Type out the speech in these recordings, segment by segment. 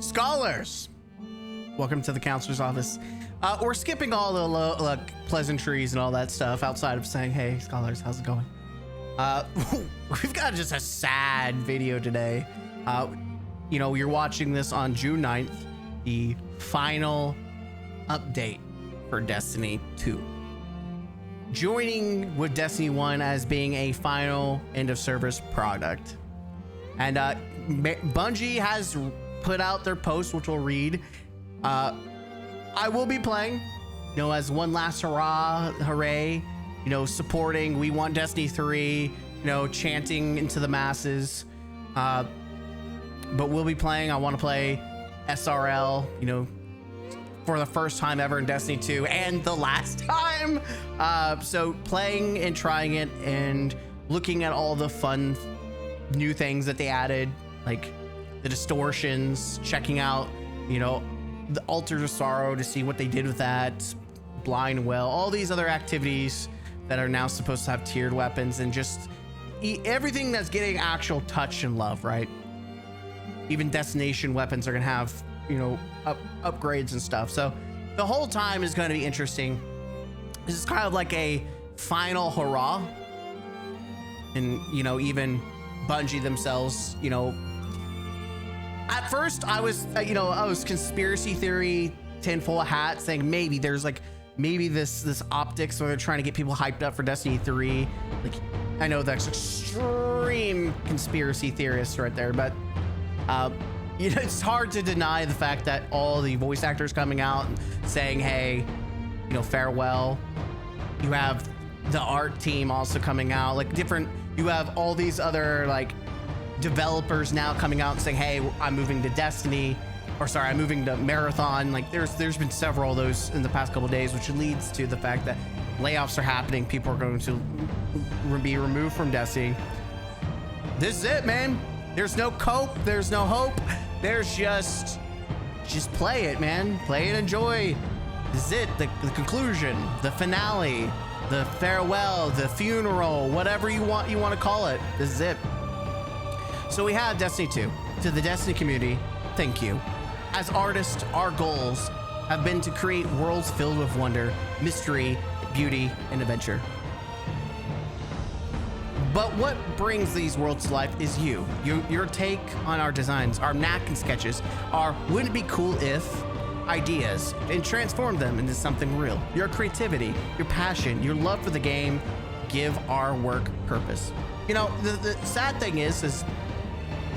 Scholars, welcome to the counselor's office. We're skipping all the pleasantries and all that stuff outside of saying, hey, scholars, how's it going? We've got just a sad video today. You know, you're watching this on June 9th, the final update for Destiny 2. Joining with Destiny 1 as being a final end of service product. And Bungie has put out their post, which we'll read. I will be playing, you know, as one last hooray, you know, supporting, we want Destiny 3, you know, chanting into the masses. But we'll be playing. I want to play SRL, you know, for the first time ever in Destiny 2 and the last time. So playing and trying it and looking at all the fun new things that they added, like the distortions, checking out, you know, the Altars of Sorrow to see what they did with that, Blind Well, all these other activities that are now supposed to have tiered weapons, and just everything that's getting actual touch and love, right? Even destination weapons are gonna have, you know, upgrades and stuff. So the whole time is going to be interesting. This is kind of like a final hurrah. And, you know, even Bungie themselves, you know, at first I was, you know, I was conspiracy theory tinfoil hat saying maybe there's like, maybe this optics where they're trying to get people hyped up for Destiny 3. Like, I know that's extreme conspiracy theorists right there, but you know, it's hard to deny the fact that all the voice actors coming out and saying, hey, you know, farewell. You have the art team also coming out, like different, you have all these other like developers now coming out and saying, hey, I'm moving to Destiny, or sorry, I'm moving to Marathon. Like there's been several of those in the past couple of days, which leads to the fact that layoffs are happening. People are going to be removed from Destiny. This is it, man. There's no cope. There's no hope. There's just play it, man. Play and enjoy. This is it. The conclusion, the finale, the farewell, the funeral, whatever you want to call it. This is it. So we have Destiny 2. To the Destiny community, thank you. As artists, our goals have been to create worlds filled with wonder, mystery, beauty, and adventure. But what brings these worlds to life is your take on our designs, our napkin sketches, our wouldn't it be cool if ideas, and transform them into something real. Your creativity, your passion, your love for the game give our work purpose. You know, the sad thing is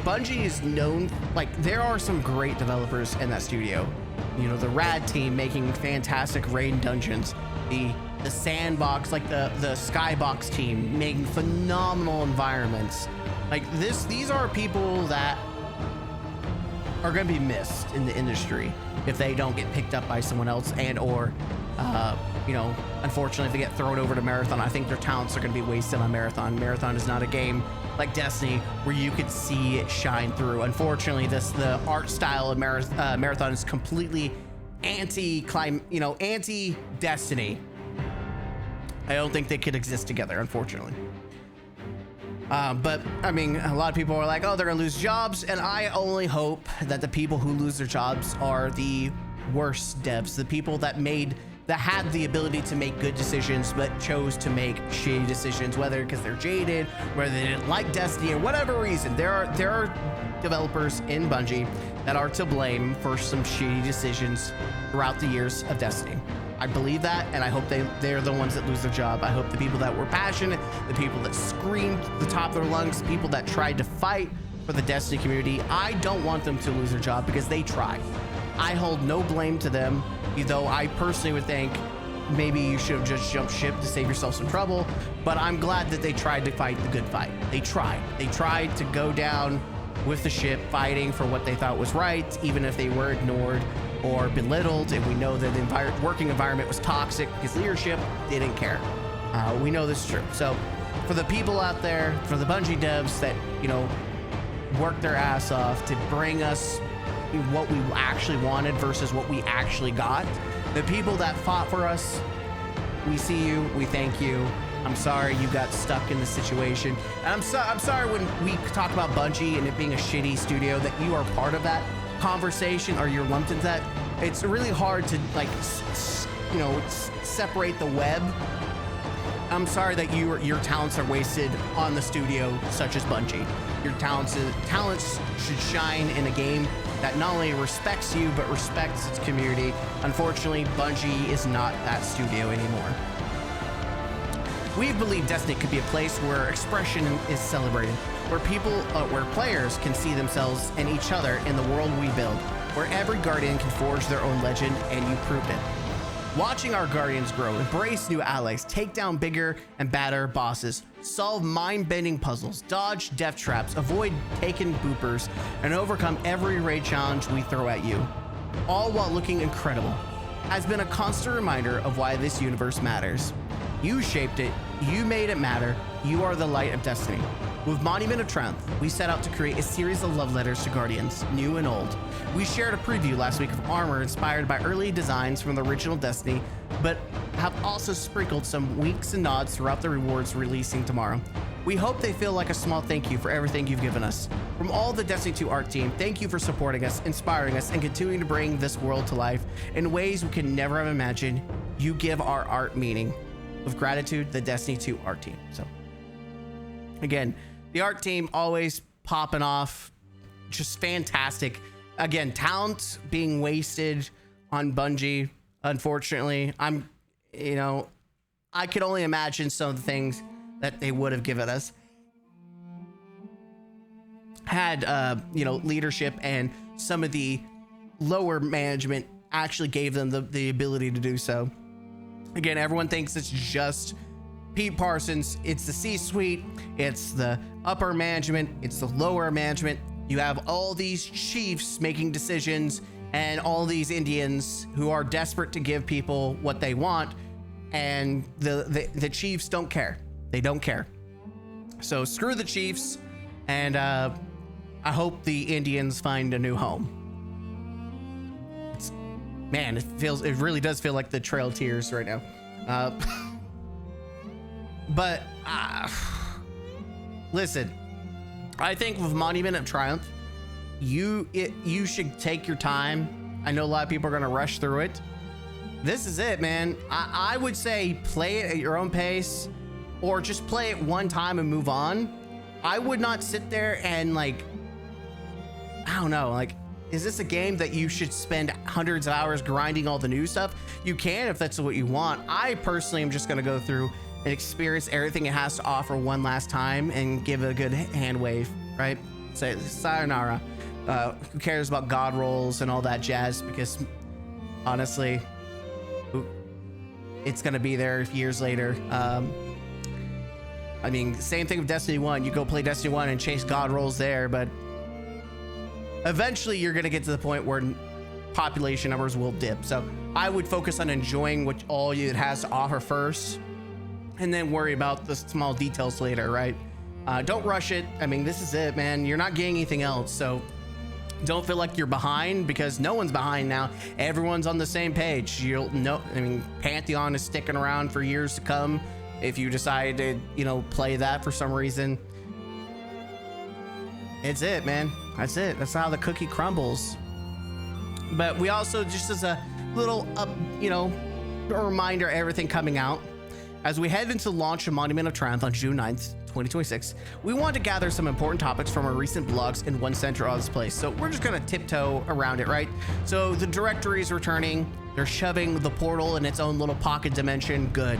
Bungie is known, like there are some great developers in that studio. You know, the Rad team making fantastic raid dungeons, the sandbox, like the skybox team making phenomenal environments. Like these are people that are going to be missed in the industry if they don't get picked up by someone else, and or you know, unfortunately if they get thrown over to Marathon, I think their talents are going to be wasted on Marathon. Marathon is not a game like Destiny where you could see it shine through. Unfortunately, the art style of Marathon is completely anti-Destiny. I don't think they could exist together, unfortunately. But I mean, a lot of people are like, oh, they're gonna lose jobs, and I only hope that the people who lose their jobs are the worst devs, the people that had the ability to make good decisions but chose to make shitty decisions, whether because they're jaded, whether they didn't like Destiny, or whatever reason. There are developers in Bungie that are to blame for some shitty decisions throughout the years of Destiny. I believe that, and I hope they're the ones that lose their job. I hope the people that were passionate, the people that screamed at the top of their lungs, the people that tried to fight for the Destiny community, I don't want them to lose their job because they tried. I hold no blame to them, though I personally would think maybe you should have just jumped ship to save yourself some trouble, but I'm glad that they tried to fight the good fight. They tried to go down with the ship, fighting for what they thought was right, even if they were ignored or belittled, and we know that the working environment was toxic because leadership didn't care. We know this is true. So for the people out there, for the Bungie devs that, you know, worked their ass off to bring us what we actually wanted versus what we actually got, the people that fought for us, we see you, we thank you. I'm sorry you got stuck in the situation. And I'm sorry when we talk about Bungie and it being a shitty studio that you are part of that conversation or you're lumped into that, it's really hard to like, separate the web. I'm sorry that your talents are wasted on the studio such as Bungie. Your talents should shine in a game that not only respects you, but respects its community. Unfortunately, Bungie is not that studio anymore. We believe Destiny could be a place where expression is celebrated, where where players can see themselves and each other in the world we build, where every Guardian can forge their own legend, and you proved it. Watching our Guardians grow, embrace new allies, take down bigger and badder bosses, solve mind-bending puzzles, dodge death traps, avoid taken boopers, and overcome every raid challenge we throw at you, all while looking incredible, has been a constant reminder of why this universe matters. You shaped it, you made it matter, you are the light of Destiny. With Monument of Triumph, we set out to create a series of love letters to Guardians, new and old. We shared a preview last week of armor inspired by early designs from the original Destiny, but have also sprinkled some winks and nods throughout the rewards releasing tomorrow. We hope they feel like a small thank you for everything you've given us. From all the Destiny 2 art team, thank you for supporting us, inspiring us, and continuing to bring this world to life in ways we could never have imagined. You give our art meaning. With gratitude, the Destiny 2 art team. So, again, the art team always popping off, just fantastic. Again, talent being wasted on Bungie. Unfortunately, I could only imagine some of the things that they would have given us had, leadership and some of the lower management actually gave them the ability to do so. Again, everyone thinks it's just Pete Parsons. It's the C-suite, it's the upper management, it's the lower management. You have all these chiefs making decisions and all these Indians who are desperate to give people what they want, and the chiefs don't care. They don't care. So screw the chiefs, and I hope the Indians find a new home. Man, it really does feel like the Trail of Tears right now. But listen, I think with Monument of Triumph, you should take your time. I know a lot of people are going to rush through it. This is it, man. I would say play it at your own pace, or just play it one time and move on. I would not sit there and I don't know, is this a game that you should spend hundreds of hours grinding all the new stuff? You can if that's what you want. I personally am just going to go through and experience everything it has to offer one last time and give it a good hand wave, right? Say sayonara. Who cares about god rolls and all that jazz? Because honestly, it's going to be there years later. I mean, same thing with Destiny 1. You go play Destiny 1 and chase god rolls there, but eventually you're going to get to the point where population numbers will dip. So I would focus on enjoying what all it has to offer first, and then worry about the small details later, right? Don't rush it. I mean, this is it, man. You're not getting anything else. So don't feel like you're behind, because no one's behind now. Everyone's on the same page. You'll know, I mean, Pantheon is sticking around for years to come if you decide to, play that for some reason. It's it, man. That's it. That's how the cookie crumbles. But we also, just as a little a reminder, everything coming out as we head into the launch of Monument of Triumph on June 9th, 2026, we want to gather some important topics from our recent blogs in one center of this place. So we're just going to tiptoe around it, right? So the directory is returning. They're shoving the portal in its own little pocket dimension. Good.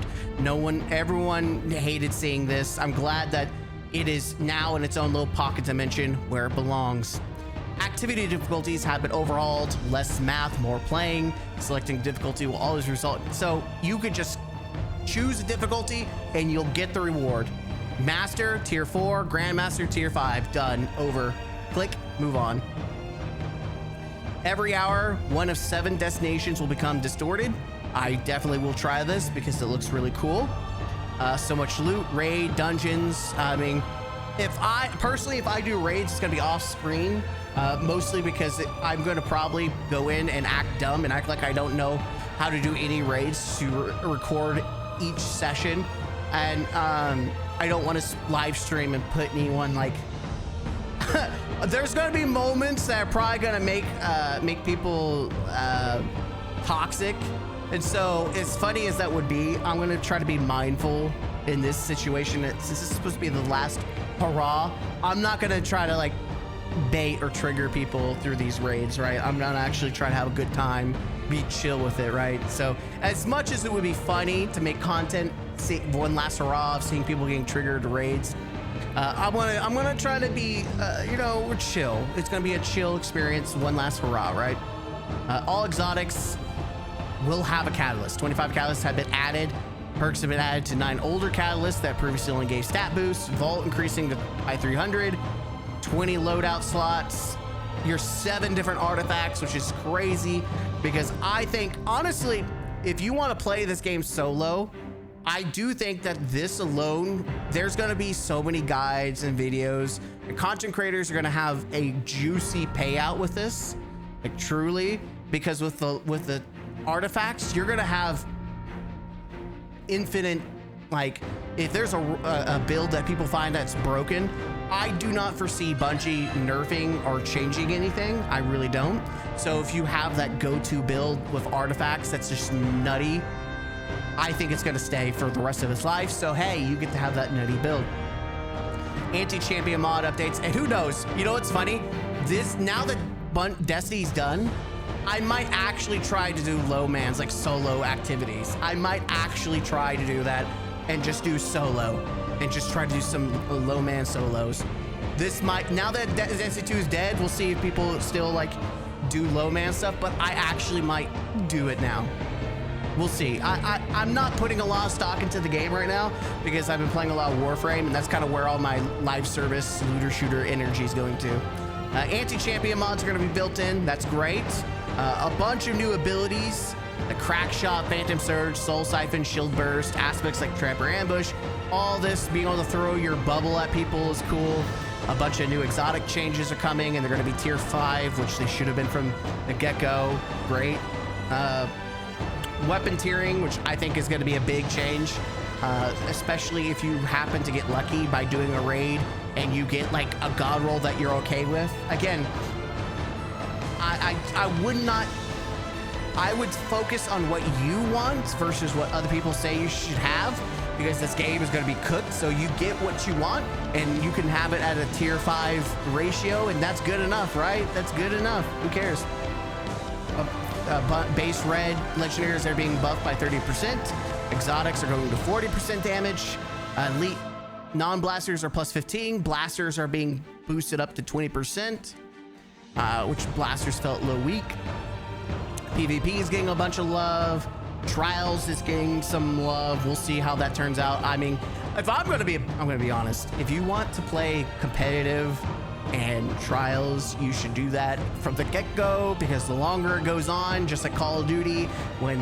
Everyone hated seeing this. I'm glad that it is now in its own little pocket dimension where it belongs. Activity difficulties have been overhauled. Less math, more playing. Selecting difficulty will always result. So you could just choose a difficulty and you'll get the reward. Master, tier 4, Grandmaster, tier 5. Done. Over. Click. Move on. Every hour, one of 7 destinations will become distorted. I definitely will try this because it looks really cool. So much loot, raid, dungeons. I mean, if I do raids, it's gonna be off screen, mostly because I'm gonna probably go in and act dumb and act like I don't know how to do any raids to record each session. And I don't want to live stream and put anyone there's gonna be moments that are probably gonna make people toxic, and so as funny as that would be, I'm gonna try to be mindful in this situation. Since this is supposed to be the last hurrah, I'm not gonna try to like bait or trigger people through these raids, right? I'm gonna actually try to have a good time, be chill with it, right? So as much as it would be funny to make content, see one last hurrah of seeing people getting triggered to raids, I'm gonna try to be, you know, we're chill. It's gonna be a chill experience, one last hurrah, right? All exotics will have a catalyst. 25 catalysts have been added. Perks have been added to 9 older catalysts that previously only gave stat boosts. Vault increasing to by 300. 20 loadout slots. Your 7 different artifacts, which is crazy because I think, honestly, if you want to play this game solo, I do think that this alone, there's going to be so many guides and videos. And content creators are going to have a juicy payout with this, like truly, because with the artifacts, you're going to have infinite, like if there's a build that people find that's broken, I do not foresee Bungie nerfing or changing anything. I really don't. So if you have that go-to build with artifacts that's just nutty, I think it's going to stay for the rest of its life. So hey, you get to have that nutty build. Anti-champion mod updates, and who knows, you know what's funny, this, now that Destiny's done, I might actually try to do low mans, like solo activities. I might actually try to do that and just do solo and just try to do some low man solos. This might, now that Destiny 2 is dead, we'll see if people still like do low man stuff, but I actually might do it now. We'll see. I'm not putting a lot of stock into the game right now because I've been playing a lot of Warframe, and that's kind of where all my live service looter shooter energy is going to. Anti-champion mods are going to be built in. That's great. A bunch of new abilities, the Crack Shot, Phantom Surge, Soul Siphon, Shield Burst, aspects like Trapper Ambush. All this, being able to throw your bubble at people is cool. A bunch of new exotic changes are coming, and they're going to be tier 5, which they should have been from the get-go. Great. Weapon tiering, which I think is going to be a big change, especially if you happen to get lucky by doing a raid and you get like a god roll that you're okay with. Again, I would focus on what you want versus what other people say you should have, because this game is going to be cooked, so you get what you want and you can have it at a tier 5 ratio, and that's good enough, right? That's good enough. Who cares? Base red legendaries are being buffed by 30%. Exotics are going to 40% damage. Elite non-blasters are plus 15. Blasters are being boosted up to 20%, which blasters felt a little weak. PvP is getting a bunch of love. Trials is getting some love. We'll see how that turns out. I mean, if I'm going to be honest. If you want to play competitive and Trials, you should do that from the get-go, because the longer it goes on, just like Call of Duty, when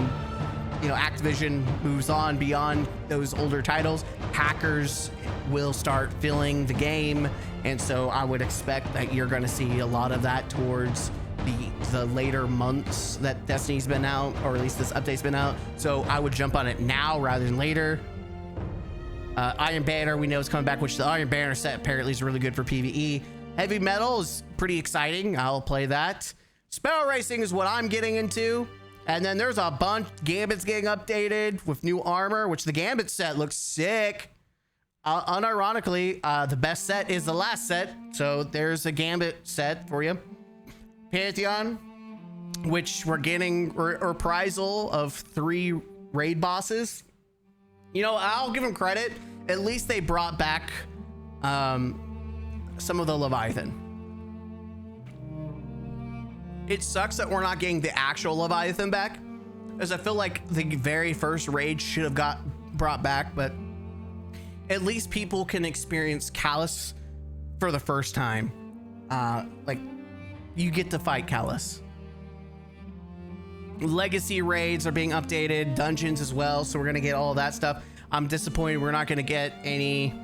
you know Activision moves on beyond those older titles, hackers will start filling the game, and so I would expect that you're going to see a lot of that towards the later months that Destiny's been out, or at least this update's been out. So I would jump on it now rather than later. Iron Banner, we know is coming back, which the Iron Banner set apparently is really good for PvE. Heavy Metal is pretty exciting. I'll play that. Sparrow Racing is what I'm getting into. And then there's a bunch. Gambit's getting updated with new armor, which the Gambit set looks sick. Unironically, the best set is the last set. So there's a Gambit set for you. Pantheon, which we're getting reprisal of 3 raid bosses. You know, I'll give them credit. At least they brought back some of the Leviathan. It sucks that we're not getting the actual Leviathan back, as I feel like the very first raid should have got brought back, but at least people can experience Callus for the first time. Like, you get to fight Callus. Legacy raids are being updated, dungeons as well, so we're gonna get all that stuff. I'm disappointed we're not gonna get any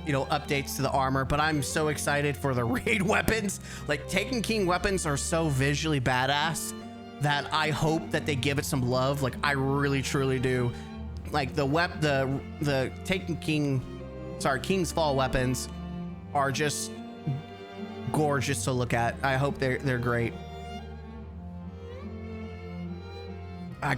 you know, updates to the armor, but I'm so excited for the raid weapons. Like, Taken King weapons are so visually badass that I hope that they give it some love. Like, I really truly do. Like, the Taken King, sorry, King's Fall weapons are just gorgeous to look at. I hope they're great. I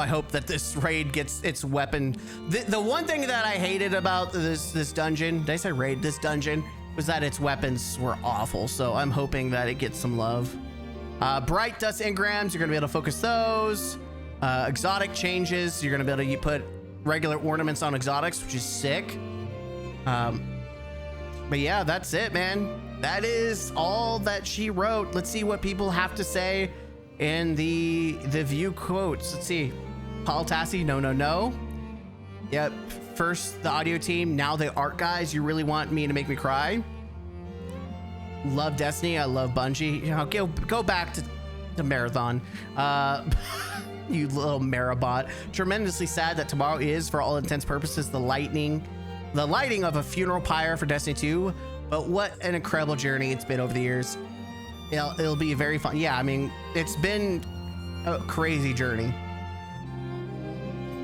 hope that this raid gets its weapon. The one thing that I hated about this dungeon, did I say raid? This dungeon was that its weapons were awful. So I'm hoping that it gets some love. Bright dust engrams, you're gonna be able to focus those. Exotic changes, you're gonna be able to put regular ornaments on exotics, which is sick. But yeah, that's it, man. That is all that she wrote. Let's see what people have to say in the view quotes. Let's see. Paul Tassi, no. Yep. First the audio team, now the art guys. You really want me to make me cry? Love Destiny. I love Bungie. You know, go back to Marathon. You little Marabot. Tremendously sad that tomorrow is, for all intents purposes, the lighting of a funeral pyre for Destiny 2. But what an incredible journey it's been over the years. It'll be very fun. Yeah, I mean, it's been a crazy journey.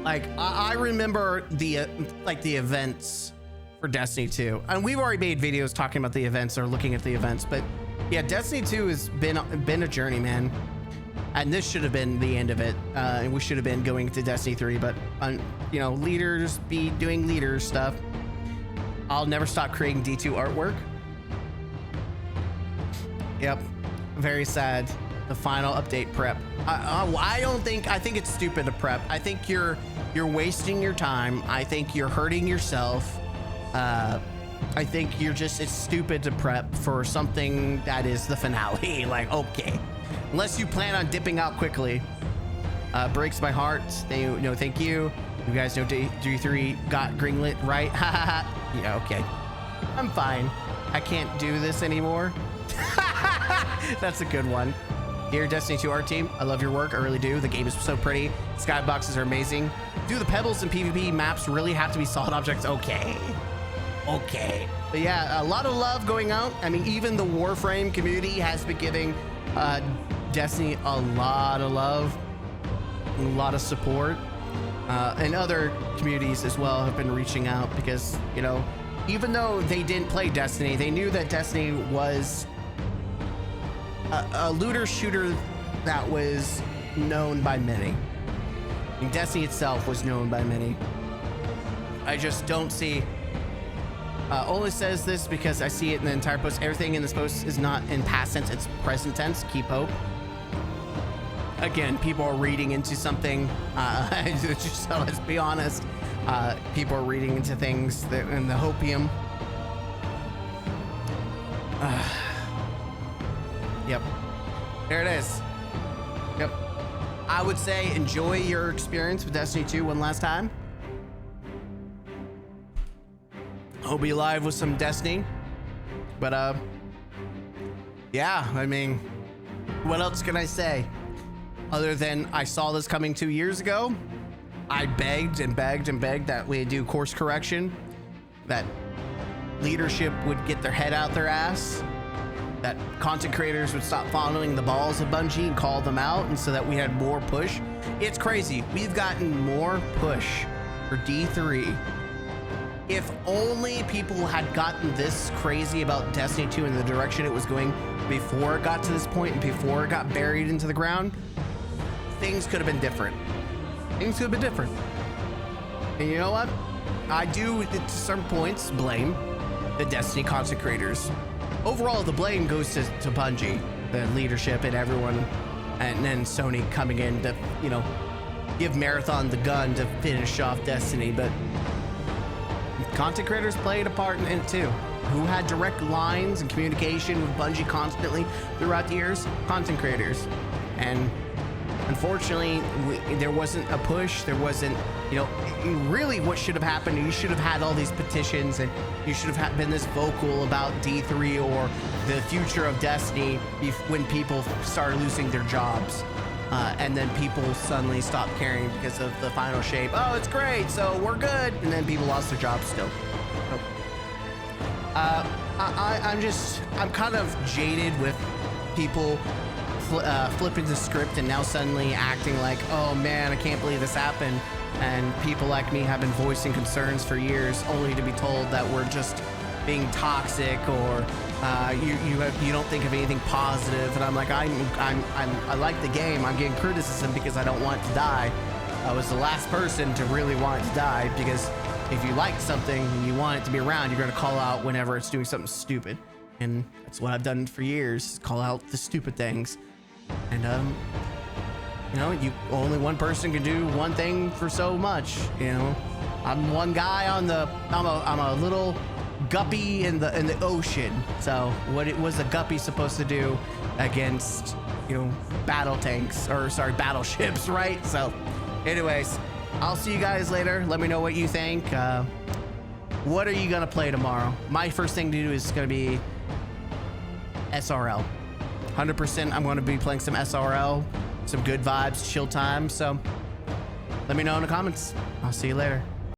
Like, I remember the events for Destiny 2, and we've already made videos talking about the events or looking at the events. But yeah, Destiny 2 has been a journey, man. And this should have been the end of it. And we should have been going to Destiny 3, but you know, leaders be doing leader stuff. I'll never stop creating D2 artwork. Yep, very sad. The final update prep. I think it's stupid to prep. I think you're wasting your time. I think you're hurting yourself. I think it's stupid to prep for something that is the finale. Like, okay, unless you plan on dipping out quickly. Breaks my heart. No, thank you. You guys know D3 got greenlit, right? Yeah, okay. I'm fine. I can't do this anymore. That's a good one. Dear Destiny 2 art team, I love your work. I really do. The game is so pretty. Skyboxes are amazing. Do the pebbles and PvP maps really have to be solid objects? Okay. But yeah, a lot of love going out. I mean, even the Warframe community has been giving Destiny a lot of love, a lot of support. And other communities as well have been reaching out because, you know, even though they didn't play Destiny, they knew that Destiny was a looter shooter that was known by many. I mean, Destiny itself was known by many. I just don't see. Only says this because I see it in the entire post. Everything in this post is not in past tense, it's present tense. Keep hope. Again, people are reading into something. Just so let's be honest. People are reading into things that in the hopium. Yep. There it is. Yep. I would say enjoy your experience with Destiny 2 one last time. I'll be live with some Destiny. But yeah, I mean, what else can I say? Other than I saw this coming 2 years ago. I begged and begged and begged that we do course correction, that leadership would get their head out their ass, that content creators would stop following the balls of Bungie and call them out, and so that we had more push. It's crazy. We've gotten more push for D3. If only people had gotten this crazy about Destiny 2 and the direction it was going before it got to this point and before it got buried into the ground, things could have been different. Things could have been different. And you know what? I do, to certain points, blame the Destiny content creators. Overall, the blame goes to Bungie, the leadership and everyone, and then Sony coming in to, you know, give Marathon the gun to finish off Destiny. But content creators played a part in it too. Who had direct lines and communication with Bungie constantly throughout the years? Content creators. And unfortunately, there wasn't a push. There wasn't, you know, really what should have happened. You should have had all these petitions and you should have been this vocal about D3 or the future of Destiny when people started losing their jobs. And then people suddenly stopped caring because of the final shape. Oh, it's great, so we're good. And then people lost their jobs still. So, I'm kind of jaded with people flipping the script and now suddenly acting like, oh man, I can't believe this happened. And people like me have been voicing concerns for years only to be told that we're just being toxic or You don't think of anything positive, and I'm like, I like the game. I'm getting criticism because I don't want it to die. I was the last person to really want it to die, because if you like something and you want it to be around, you're gonna call out whenever it's doing something stupid, and that's what I've done for years. Call out the stupid things, and you know, only one person can do one thing for so much. You know, I'm one guy on the. I'm a little guppy in the ocean. So what was a guppy supposed to do against, you know, battleships, right? So anyways, I'll see you guys later. Let me know what you think. What are you gonna play tomorrow? My first thing to do is gonna be SRL. 100% I'm gonna be playing some SRL, some good vibes, chill time. So let me know in the comments. I'll see you later.